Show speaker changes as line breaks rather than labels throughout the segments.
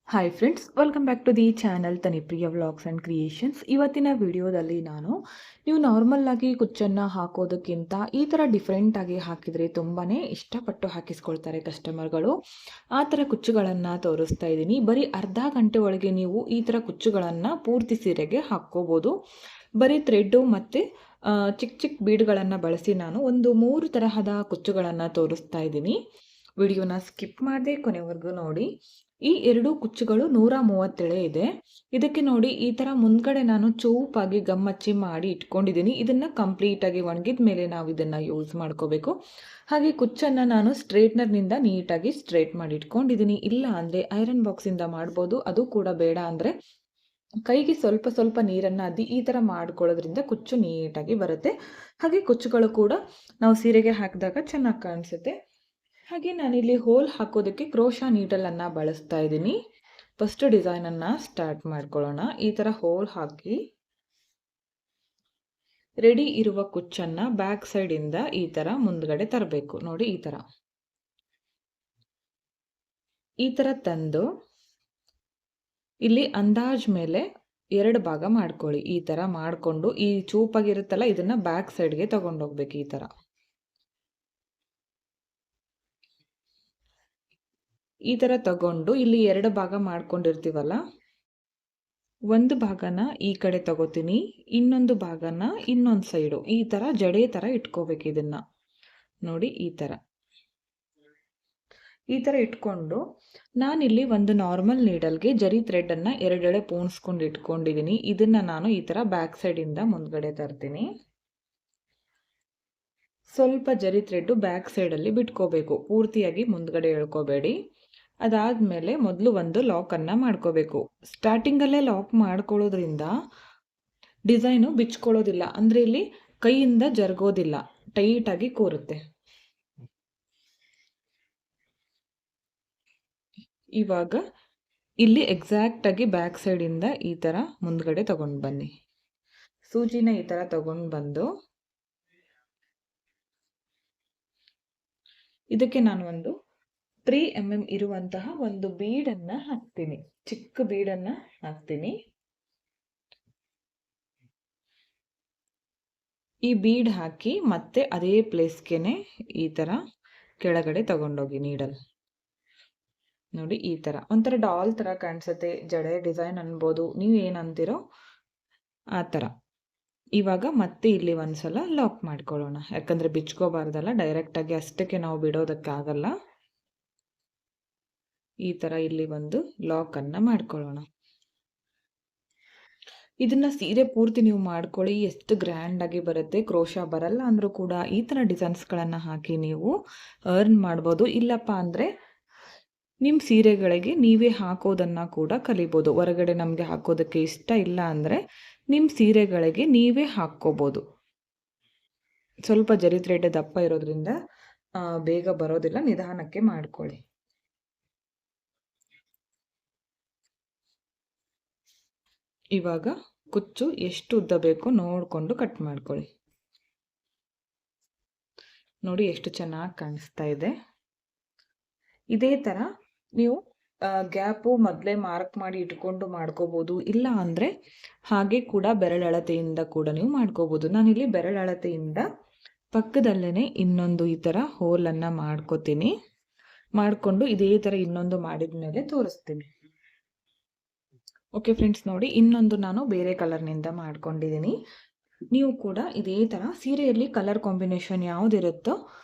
Hi friends, welcome back to the channel Tanipriya vlogs and creations. ಇವತ್ತಿನ ವಿಡಿಯೋದಲ್ಲಿ ನೀವು normal ಆಗಿ ಕುಚ್ಚನ್ನು ಹಾಕೋದಕ್ಕಿಂತ ಈ ಥರ ಡಿಫ್ರೆಂಟಾಗಿ ಹಾಕಿದರೆ ತುಂಬಾ ಇಷ್ಟಪಟ್ಟು ಹಾಕಿಸ್ಕೊಳ್ತಾರೆ ಕಸ್ಟಮರ್ಗಳು. ಆ ಥರ ಕುಚ್ಚುಗಳನ್ನು ತೋರಿಸ್ತಾ ಇದ್ದೀನಿ. ಬರೀ ಅರ್ಧ ಗಂಟೆ ಒಳಗೆ ನೀವು ಈ ಥರ ಕುಚ್ಚುಗಳನ್ನು ಪೂರ್ತಿ ಸೀರೆಗೆ ಹಾಕ್ಕೋಬೋದು. ಬರೀ ಥ್ರೆಡ್ಡು ಮತ್ತು ಚಿಕ್ಕ ಚಿಕ್ಕ ಬೀಡ್ಗಳನ್ನು ಬಳಸಿ ನಾನು ಒಂದು 3 ತರಹದ ಕುಚ್ಚುಗಳನ್ನು ತೋರಿಸ್ತಾ ಇದ್ದೀನಿ. ವಿಡಿಯೋನ ಸ್ಕಿಪ್ ಮಾಡದೆ ಕೊನೆವರೆಗೂ ನೋಡಿ. ಈ 2 ಕುಚ್ಚುಗಳು 137 ಇದೆ. ಇದಕ್ಕೆ ನೋಡಿ ಈ ಥರ ಮುಂದ್ಗಡೆ ನಾನು ಚೂಪಾಗಿ ಗಮ್ಮಚ್ಚಿ ಮಾಡಿ ಇಟ್ಕೊಂಡಿದ್ದೀನಿ. ಇದನ್ನು ಕಂಪ್ಲೀಟಾಗಿ ಒಣಗಿದ ಮೇಲೆ ನಾವು ಇದನ್ನು ಯೂಸ್ ಮಾಡ್ಕೋಬೇಕು. ಹಾಗೆ ಕುಚ್ಚನ್ನು ನಾನು ಸ್ಟ್ರೇಟ್ನರ್ನಿಂದ ನೀಟಾಗಿ ಸ್ಟ್ರೇಟ್ ಮಾಡಿ ಇಟ್ಕೊಂಡಿದ್ದೀನಿ. ಇಲ್ಲ ಅಂದರೆ ಐರನ್ ಬಾಕ್ಸಿಂದ ಮಾಡ್ಬೋದು. ಅದು ಕೂಡ ಬೇಡ ಅಂದರೆ ಕೈಗೆ ಸ್ವಲ್ಪ ಸ್ವಲ್ಪ ನೀರನ್ನು ಅದ್ದಿ ಈ ಥರ ಮಾಡ್ಕೊಳ್ಳೋದ್ರಿಂದ ಕುಚ್ಚು ನೀಟಾಗಿ ಬರುತ್ತೆ. ಹಾಗೆ ಕುಚ್ಚುಗಳು ಕೂಡ ನಾವು ಸೀರೆಗೆ ಹಾಕಿದಾಗ ಚೆನ್ನಾಗಿ ಕಾಣಿಸುತ್ತೆ. ಹಾಗೆ ನಾನಿಲ್ಲಿ ಹೋಲ್ ಹಾಕೋದಕ್ಕೆ ಕ್ರೋಶಾ ನೀಡಲನ್ನು ಬಳಸ್ತಾ ಇದ್ದೀನಿ. ಫಸ್ಟ್ ಡಿಸೈನನ್ನು ಸ್ಟಾರ್ಟ್ ಮಾಡ್ಕೊಳ್ಳೋಣ. ಈ ಥರ ಹೋಲ್ ಹಾಕಿ ರೆಡಿ ಇರುವ ಕುಚ್ಚನ್ನು ಬ್ಯಾಕ್ ಸೈಡಿಂದ ಈ ಥರ ಮುಂದ್ಗಡೆ ತರಬೇಕು. ನೋಡಿ ಈ ಥರ ತಂದು ಇಲ್ಲಿ ಅಂದಾಜ್ ಮೇಲೆ 2 ಭಾಗ ಮಾಡ್ಕೊಳ್ಳಿ. ಈ ಥರ ಮಾಡಿಕೊಂಡು ಈ ಚೂಪಾಗಿರುತ್ತಲ್ಲ ಇದನ್ನು ಬ್ಯಾಕ್ ಸೈಡ್ಗೆ ತಗೊಂಡೋಗ್ಬೇಕು. ಈ ಥರ ತಗೊಂಡು ಇಲ್ಲಿ 2 ಭಾಗ ಮಾಡ್ಕೊಂಡಿರ್ತೀವಲ್ಲ, ಒಂದು ಭಾಗನ ಈ ಕಡೆ ತಗೋತೀನಿ, ಇನ್ನೊಂದು ಭಾಗನ ಇನ್ನೊಂದು ಸೈಡು ಈ ಥರ ಜಡೆ ಥರ ಇಟ್ಕೋಬೇಕು. ಇದನ್ನು ನೋಡಿ ಈ ಥರ ಇಟ್ಕೊಂಡು ನಾನಿಲ್ಲಿ ಒಂದು ನಾರ್ಮಲ್ ನೀಡಲ್ಗೆ ಜರಿ ಥ್ರೆಡನ್ನು 2 ಎಳೆ ಪೋಣಿಸ್ಕೊಂಡು ಇಟ್ಕೊಂಡಿದ್ದೀನಿ. ಇದನ್ನು ನಾನು ಈ ಥರ ಬ್ಯಾಕ್ ಸೈಡಿಂದ ಮುಂದ್ಗಡೆ ತರ್ತೀನಿ. ಸ್ವಲ್ಪ ಜರಿ ಥ್ರೆಡ್ಡು ಬ್ಯಾಕ್ ಸೈಡಲ್ಲಿ ಬಿಟ್ಕೋಬೇಕು, ಪೂರ್ತಿಯಾಗಿ ಮುಂದ್ಗಡೆ ಎಳ್ಕೋಬೇಡಿ. ಅದಾದಮೇಲೆ ಮೊದಲು ಒಂದು ಲಾಕನ್ನು ಮಾಡ್ಕೋಬೇಕು. ಸ್ಟಾರ್ಟಿಂಗಲ್ಲೇ ಲಾಕ್ ಮಾಡ್ಕೊಳ್ಳೋದ್ರಿಂದ ಡಿಸೈನು ಬಿಚ್ಕೊಳ್ಳೋದಿಲ್ಲ, ಅಂದರೆ ಇಲ್ಲಿ ಕೈಯಿಂದ ಜರುಗೋದಿಲ್ಲ, ಟೈಟಾಗಿ ಕೂರುತ್ತೆ. ಇವಾಗ ಇಲ್ಲಿ ಎಕ್ಸಾಕ್ಟಾಗಿ ಬ್ಯಾಕ್ ಸೈಡಿಂದ ಈ ಥರ ಮುಂದ್ಗಡೆ ತಗೊಂಡು ಬನ್ನಿ. ಸೂಜಿನ ಈ ಥರ ತಗೊಂಡು ಬಂದು ಇದಕ್ಕೆ ನಾನು ಒಂದು 3 mm ಇರುವಂತಹ ಒಂದು ಬೀಡನ್ನು ಹಾಕ್ತೀನಿ. ಚಿಕ್ಕ ಬೀಡನ್ನು ಹಾಕ್ತೀನಿ. ಈ ಬೀಡ್ ಹಾಕಿ ಮತ್ತೆ ಅದೇ ಪ್ಲೇಸ್ಗೆನೆ ಈ ಥರ ಕೆಳಗಡೆ ತಗೊಂಡೋಗಿ ನೀಡಲ್. ನೋಡಿ ಈ ಥರ ಒಂಥರ ಡಾಲ್ ಥರ ಕಾಣಿಸುತ್ತೆ, ಜಡೆ ಡಿಸೈನ್ ಅನ್ಬೋದು, ನೀವು ಏನಂತೀರೋ ಆ ಥರ. ಇವಾಗ ಮತ್ತೆ ಇಲ್ಲಿ ಒಂದ್ಸಲ ಲಾಕ್ ಮಾಡ್ಕೊಳ್ಳೋಣ, ಯಾಕಂದರೆ ಬಿಚ್ಕೋಬಾರ್ದಲ್ಲ. ಡೈರೆಕ್ಟಾಗಿ ಅಷ್ಟಕ್ಕೆ ನಾವು ಬಿಡೋದಕ್ಕಾಗಲ್ಲ. ಈ ಥರ ಇಲ್ಲಿ ಒಂದು ಲಾಕನ್ನು ಮಾಡ್ಕೊಳ್ಳೋಣ. ಇದನ್ನು ಸೀರೆ ಪೂರ್ತಿ ನೀವು ಮಾಡ್ಕೊಳ್ಳಿ, ಎಷ್ಟು ಗ್ರ್ಯಾಂಡಾಗಿ ಬರುತ್ತೆ. ಕ್ರೋಶಾ ಬರಲ್ಲ ಅಂದರೂ ಕೂಡ ಈ ಥರ ಡಿಸೈನ್ಸ್ಗಳನ್ನು ಹಾಕಿ ನೀವು ಅರ್ನ್ ಮಾಡ್ಬೋದು. ಇಲ್ಲಪ್ಪ ಅಂದರೆ ನಿಮ್ಮ ಸೀರೆಗಳಿಗೆ ನೀವೇ ಹಾಕೋದನ್ನು ಕೂಡ ಕಲಿಬೋದು. ಹೊರಗಡೆ ನಮಗೆ ಹಾಕೋದಕ್ಕೆ ಇಷ್ಟ ಇಲ್ಲ ಅಂದರೆ ನಿಮ್ಮ ಸೀರೆಗಳಿಗೆ ನೀವೇ ಹಾಕ್ಕೋಬೋದು. ಸ್ವಲ್ಪ ಜರಿ ಥ್ರೆಡ್ ದಪ್ಪ ಇರೋದ್ರಿಂದ ಬೇಗ ಬರೋದಿಲ್ಲ, ನಿಧಾನಕ್ಕೆ ಮಾಡ್ಕೊಳ್ಳಿ. ಇವಾಗ ಕುಚ್ಚು ಎಷ್ಟು ಉದ್ದ ಬೇಕು ನೋಡಿಕೊಂಡು ಕಟ್ ಮಾಡ್ಕೊಳ್ಳಿ. ನೋಡಿ ಎಷ್ಟು ಚೆನ್ನಾಗಿ ಕಾಣಿಸ್ತಾ ಇದೆ. ಇದೇ ಥರ ನೀವು ಗ್ಯಾಪು ಮೊದಲೇ ಮಾರ್ಕ್ ಮಾಡಿ ಇಟ್ಕೊಂಡು ಮಾಡ್ಕೋಬೋದು. ಇಲ್ಲ ಅಂದರೆ ಹಾಗೆ ಕೂಡ ಬೆರಳಳತೆಯಿಂದ ಕೂಡ ನೀವು ಮಾಡ್ಕೋಬೋದು. ನಾನಿಲ್ಲಿ ಬೆರಳಳತೆಯಿಂದ ಪಕ್ಕದಲ್ಲೇ ಇನ್ನೊಂದು ಈ ಥರ ಹೋಲನ್ನು ಮಾಡ್ಕೋತೀನಿ. ಮಾಡಿಕೊಂಡು ಇದೇ ಥರ ಇನ್ನೊಂದು ಮಾಡಿದ ಮೇಲೆ ತೋರಿಸ್ತೀನಿ. ಓಕೆ ಫ್ರೆಂಡ್ಸ್, ನೋಡಿ ಇನ್ನೊಂದು ನಾನು ಬೇರೆ ಕಲರ್ನಿಂದ ಮಾಡ್ಕೊಂಡಿದ್ದೀನಿ. ನೀವು ಕೂಡ ಇದೇ ಥರ ಸೀರೆಯಲ್ಲಿ ಕಲರ್ ಕಾಂಬಿನೇಷನ್ ಯಾವುದಿರುತ್ತೋ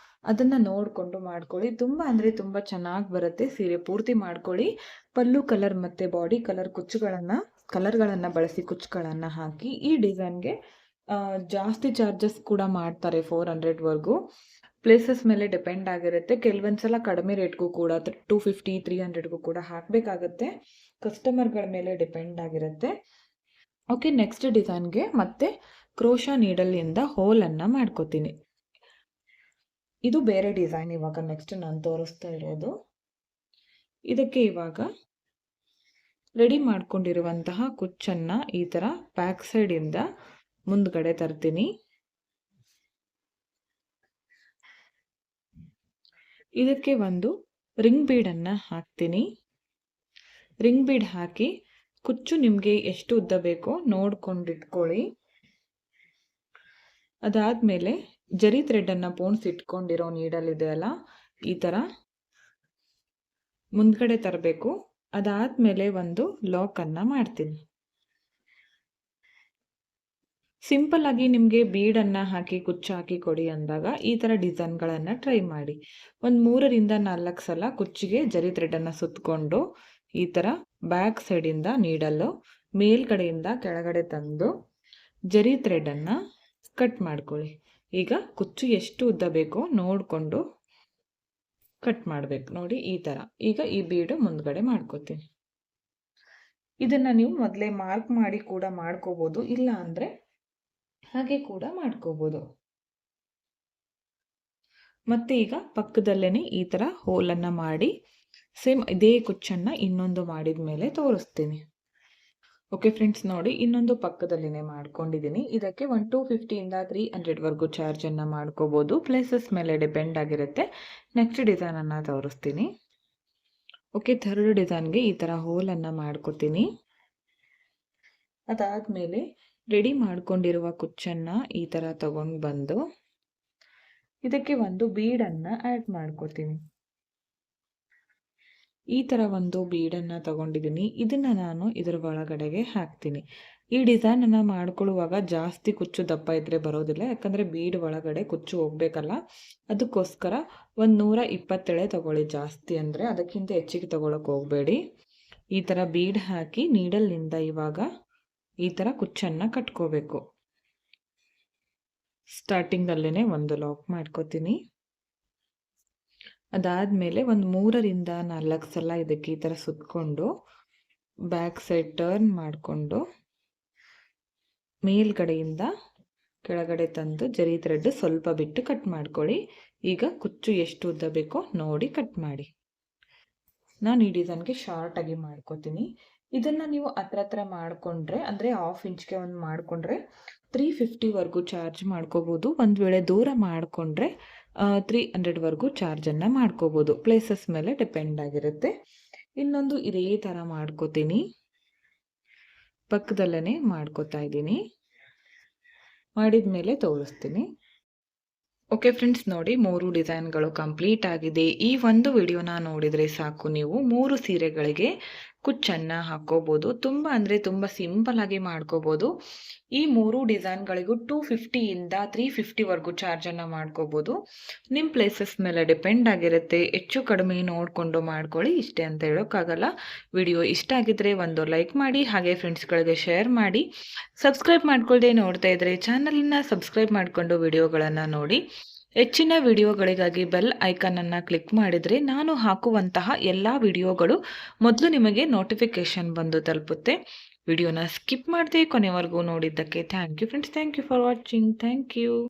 ಅದನ್ನು ನೋಡಿಕೊಂಡು ಮಾಡ್ಕೊಳ್ಳಿ. ತುಂಬ ಅಂದರೆ ತುಂಬ ಚೆನ್ನಾಗಿ ಬರುತ್ತೆ. ಸೀರೆ ಪೂರ್ತಿ ಮಾಡ್ಕೊಳ್ಳಿ. ಪಲ್ಲು ಕಲರ್ ಮತ್ತು ಬಾಡಿ ಕಲರ್ ಕಲರ್ಗಳನ್ನು ಬಳಸಿ ಕುಚ್ಚುಗಳನ್ನು ಹಾಕಿ ಈ ಡಿಸೈನ್ಗೆ ಜಾಸ್ತಿ ಚಾರ್ಜಸ್ ಕೂಡ ಮಾಡ್ತಾರೆ. 400ವರೆಗೂ ಪ್ಲೇಸಸ್ ಮೇಲೆ ಡಿಪೆಂಡ್ ಆಗಿರುತ್ತೆ. ಕೆಲವೊಂದು ಸಲ ಕಡಿಮೆ ರೇಟ್ಗೂ ಕೂಡ 250 300ಗೂ ಕೂಡ ಹಾಕಬೇಕಾಗತ್ತೆ. ಕಸ್ಟಮರ್ಗಳ ಮೇಲೆ ಡಿಪೆಂಡ್ ಆಗಿರುತ್ತೆ. ಓಕೆ, ನೆಕ್ಸ್ಟ್ ಡಿಸೈನ್ಗೆ ಮತ್ತೆ ಕ್ರೋಶಾ ನೀಡಲಿಂದ ಹೋಲನ್ನು ಮಾಡ್ಕೋತೀನಿ. ಇದು ಬೇರೆ ಡಿಸೈನ್. ಇವಾಗ ನೆಕ್ಸ್ಟ್ ನಾನು ತೋರಿಸ್ತಾ ಇರೋದು. ಇದಕ್ಕೆ ಇವಾಗ ರೆಡಿ ಮಾಡ್ಕೊಂಡಿರುವಂತಹ ಕುಚ್ಚನ್ನು ಈ ಥರ ಬ್ಯಾಕ್ ಸೈಡಿಂದ ಮುಂದ್ಗಡೆ ತರ್ತೀನಿ. ಇದಕ್ಕೆ ಒಂದು ರಿಂಗ್ ಬೀಡನ್ನು ಹಾಕ್ತೀನಿ. ರಿಂಗ್ ಬೀಡ್ ಹಾಕಿ ಕುಚ್ಚು ನಿಮಗೆ ಎಷ್ಟು ಉದ್ದ ಬೇಕೋ ನೋಡ್ಕೊಂಡಿಟ್ಕೊಳ್ಳಿ. ಅದಾದಮೇಲೆ ಜರಿ ಥ್ರೆಡನ್ನು ಪೋಣಿಸಿಟ್ಕೊಂಡಿರೋ ನೀಡಲ್ ಇದೆಯಲ್ಲ, ಈ ಥರ ಮುಂದ್ಗಡೆ ತರಬೇಕು. ಅದಾದಮೇಲೆ ಒಂದು ಲಾಕನ್ನು ಮಾಡ್ತೀನಿ. ಸಿಂಪಲ್ ಆಗಿ ನಿಮಗೆ ಬೀಡನ್ನು ಹಾಕಿ ಕುಚ್ಚು ಹಾಕಿ ಕೊಡಿ ಅಂದಾಗ ಈ ಥರ ಡಿಸೈನ್ಗಳನ್ನು ಟ್ರೈ ಮಾಡಿ. ಒಂದು 3ರಿಂದ 4 ಸಲ ಕುಚ್ಚಿಗೆ ಜರಿ ಥ್ರೆಡನ್ನು ಸುತ್ತಕೊಂಡು ಈ ಥರ ಬ್ಯಾಕ್ ಸೈಡಿಂದ ನೀಡಲ್ಲು ಮೇಲ್ಗಡೆಯಿಂದ ಕೆಳಗಡೆ ತಂದು ಜರಿ ಥ್ರೆಡನ್ನು ಕಟ್ ಮಾಡ್ಕೊಳ್ಳಿ. ಈಗ ಕುಚ್ಚು ಎಷ್ಟು ಉದ್ದ ಬೇಕೋ ನೋಡಿಕೊಂಡು ಕಟ್ ಮಾಡಬೇಕು ನೋಡಿ, ಈ ಥರ. ಈಗ ಈ ಬೀಡು ಮುಂದ್ಗಡೆ ಮಾಡ್ಕೋತೀನಿ. ಇದನ್ನು ನೀವು ಮೊದಲೇ ಮಾರ್ಕ್ ಮಾಡಿ ಕೂಡ ಮಾಡ್ಕೋಬೋದು, ಇಲ್ಲ ಅಂದರೆ ಹಾಗೆ ಕೂಡ ಮಾಡ್ಕೋಬೋದು. ಮತ್ತೆ ಈಗ ಪಕ್ಕದಲ್ಲೇ ಈ ಥರ ಹೋಲನ್ನು ಮಾಡಿ ಸೇಮ್ ಇದೇ ಕುಚ್ಚನ್ನು ಇನ್ನೊಂದು ಮಾಡಿದ ಮೇಲೆ ತೋರಿಸ್ತೀನಿ. ಓಕೆ ಫ್ರೆಂಡ್ಸ್, ನೋಡಿ ಇನ್ನೊಂದು ಪಕ್ಕದಲ್ಲಿನೇ ಮಾಡ್ಕೊಂಡಿದ್ದೀನಿ. ಇದಕ್ಕೆ 250ಇಂದ 300ವರೆಗೂ ಚಾರ್ಜನ್ನು ಮಾಡ್ಕೋಬೋದು. ಪ್ಲೇಸಸ್ ಮೇಲೆ ಡಿಪೆಂಡ್ ಆಗಿರುತ್ತೆ. ನೆಕ್ಸ್ಟ್ ಡಿಸೈನನ್ನು ತೋರಿಸ್ತೀನಿ. ಓಕೆ, ಥರ್ಡ್ ಡಿಸೈನ್ಗೆ ಈ ಥರ ಹೋಲನ್ನು ಮಾಡ್ಕೋತೀನಿ. ಅದಾದಮೇಲೆ ರೆಡಿ ಮಾಡ್ಕೊಂಡಿರುವ ಕುಚ್ಚನ್ನು ಈ ಥರ ತಗೊಂಡು ಬಂದು ಇದಕ್ಕೆ ಒಂದು ಬೀಡನ್ನು ಆ್ಯಡ್ ಮಾಡ್ಕೋತೀನಿ. ಈ ಥರ ಒಂದು ಬೀಡನ್ನು ತಗೊಂಡಿದ್ದೀನಿ. ಇದನ್ನು ನಾನು ಇದರ ಒಳಗಡೆಗೆ ಹಾಕ್ತೀನಿ. ಈ ಡಿಸೈನನ್ನು ಮಾಡ್ಕೊಳ್ಳುವಾಗ ಜಾಸ್ತಿ ಕುಚ್ಚು ದಪ್ಪ ಇದ್ದರೆ ಬರೋದಿಲ್ಲ, ಯಾಕಂದರೆ ಬೀಡ್ ಒಳಗಡೆ ಕುಚ್ಚು ಹೋಗಬೇಕಲ್ಲ. ಅದಕ್ಕೋಸ್ಕರ ಒಂದು 120 ಎಳೆ ತಗೊಳ್ಳಿ. ಜಾಸ್ತಿ ಅಂದರೆ ಅದಕ್ಕಿಂತ ಹೆಚ್ಚಿಗೆ ತಗೊಳಕ್ಕೆ ಹೋಗಬೇಡಿ. ಈ ಥರ ಬೀಡ್ ಹಾಕಿ ನೀಡಲ್ನಿಂದ ಇವಾಗ ಈ ಥರ ಕುಚ್ಚನ್ನು ಕಟ್ಕೋಬೇಕು. ಸ್ಟಾರ್ಟಿಂಗಲ್ಲೇ ಒಂದು ಲಾಕ್ ಮಾಡ್ಕೋತೀನಿ. ಅದಾದಮೇಲೆ ಒಂದು 3ರಿಂದ 4 ಸಲ ಇದಕ್ಕೆ ಈ ಥರ ಸುತ್ತಕೊಂಡು ಬ್ಯಾಕ್ ಸೈಡ್ ಟರ್ನ್ ಮಾಡಿಕೊಂಡು ಮೇಲ್ಗಡೆಯಿಂದ ಕೆಳಗಡೆ ತಂದು ಜರಿ ಥ್ರೆಡ್ ಸ್ವಲ್ಪ ಬಿಟ್ಟು ಕಟ್ ಮಾಡ್ಕೊಳ್ಳಿ. ಈಗ ಕುಚ್ಚು ಎಷ್ಟು ಉದ್ದ ಬೇಕೋ ನೋಡಿ ಕಟ್ ಮಾಡಿ. ನಾನು ಈ ಡಿಸೈನ್ಗೆ ಶಾರ್ಟಾಗಿ ಮಾಡ್ಕೋತೀನಿ. ಇದನ್ನು ನೀವು ಹತ್ರ ಮಾಡಿಕೊಂಡ್ರೆ, ಅಂದರೆ 1/2 ಇಂಚ್ಗೆ ಒಂದು ಮಾಡಿಕೊಂಡ್ರೆ 350ವರೆಗೂ ಚಾರ್ಜ್ ಮಾಡ್ಕೋಬೋದು. ಒಂದು ವೇಳೆ ದೂರ ಮಾಡಿಕೊಂಡ್ರೆ 300ವರೆಗೂ ಚಾರ್ಜನ್ನು ಮಾಡ್ಕೋಬೋದು. ಪ್ಲೇಸಸ್ ಮೇಲೆ ಡಿಪೆಂಡ್ ಆಗಿರುತ್ತೆ. ಇನ್ನೊಂದು ಇದೇ ಥರ ಮಾಡ್ಕೋತೀನಿ. ಪಕ್ಕದಲ್ಲೇ ಮಾಡ್ಕೋತಾ ಇದ್ದೀನಿ. ಮಾಡಿದ ಮೇಲೆ ತೋರಿಸ್ತೀನಿ. ಓಕೆ ಫ್ರೆಂಡ್ಸ್, ನೋಡಿ 3 ಡಿಸೈನ್ಗಳು ಕಂಪ್ಲೀಟ್ ಆಗಿದೆ. ಈ ಒಂದು ವಿಡಿಯೋನ ನೋಡಿದರೆ ಸಾಕು, ನೀವು 3 ಸೀರೆಗಳಿಗೆ ಕುಚ್ಚನ್ನು ಹಾಕೋಬೋದು. ತುಂಬ ಅಂದರೆ ತುಂಬ ಸಿಂಪಲ್ಲಾಗಿ ಮಾಡ್ಕೋಬೋದು. ಈ 3 ಡಿಸೈನ್ಗಳಿಗೂ 250ಇಂದ 350ವರೆಗೂ ಚಾರ್ಜನ್ನು ಮಾಡ್ಕೋಬೋದು. ನಿಮ್ಮ ಪ್ಲೇಸಸ್ ಮೇಲೆ ಡಿಪೆಂಡ್ ಆಗಿರುತ್ತೆ. ಹೆಚ್ಚು ಕಡಿಮೆ ನೋಡಿಕೊಂಡು ಮಾಡ್ಕೊಳ್ಳಿ, ಇಷ್ಟೇ ಅಂತ ಹೇಳೋಕ್ಕಾಗಲ್ಲ. ವಿಡಿಯೋ ಇಷ್ಟ ಆಗಿದ್ದರೆ ಒಂದು ಲೈಕ್ ಮಾಡಿ, ಹಾಗೆ ಫ್ರೆಂಡ್ಸ್ಗಳಿಗೆ ಶೇರ್ ಮಾಡಿ. ಸಬ್ಸ್ಕ್ರೈಬ್ ಮಾಡ್ಕೊಳ್ಳದೆ ನೋಡ್ತಾ ಇದ್ದರೆ ಚಾನಲನ್ನು ಸಬ್ಸ್ಕ್ರೈಬ್ ಮಾಡಿಕೊಂಡು ವಿಡಿಯೋಗಳನ್ನು ನೋಡಿ. ಹೆಚ್ಚಿನ ವಿಡಿಯೋಗಳಿಗಾಗಿ ಬೆಲ್ ಐಕನನ್ನು ಕ್ಲಿಕ್ ಮಾಡಿದರೆ ನಾನು ಹಾಕುವಂತಹ ಎಲ್ಲ ವಿಡಿಯೋಗಳು ಮೊದಲು ನಿಮಗೆ ನೋಟಿಫಿಕೇಷನ್ ಬಂದು ತಲುಪುತ್ತೆ. ವಿಡಿಯೋನ ಸ್ಕಿಪ್ ಮಾಡದೆ ಕೊನೆವರೆಗೂ ನೋಡಿದ್ದಕ್ಕೆ thank you friends. Thank you for watching. Thank you.